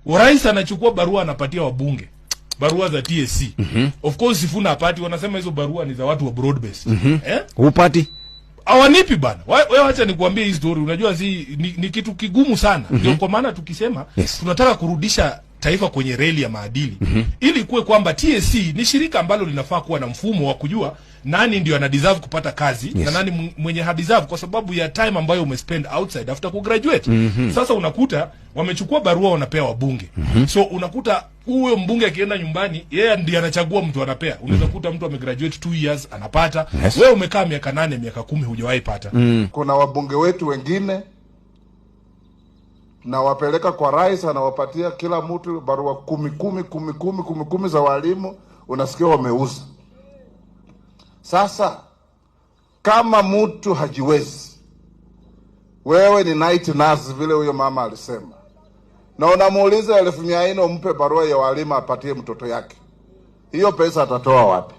Rais anachukua barua anapatia wabunge. Barua za TSC. Of course Sifuna apati, wanasema hizo barua ni za watu wa broad base. Upati? Hawanipi bana. Wewe acha nikuambie hii story. Unajua ni kitu kigumu sana. Ndio kwa maana tukisema tunataka kurudisha taifa kwenye reli ya maadili. Ili kuwe kwamba TSC ni shirika ambalo linafaa kuwa na mfumo wa kujua nani ndio ana deserve kupata kazi na nani mwenye ha deserve kwa sababu ya time ambayo umespend outside after kugraduate. Sasa unakuta wamechukua barua wanapewa wabunge. So unakuta huyo mbunge akienda nyumbani yeye ndiye anachagua mtu anapea. Unaweza kuta mtu amegraduate 2 years anapata. Wewe umekaa miaka 8 miaka 10 hujawahi pata. Kuna wabunge wetu wengine na wapeleka kwa rais, anawapatia kila mtu barua 10 za walimu, unasikia wameuza. Sasa kama mtu hajiwezi, wewe ni night nurse vile huyo mama alisema, na unamuuliza 1400 umpe barua ya walimu apatie mtoto yake, hiyo pesa atatoa wapi?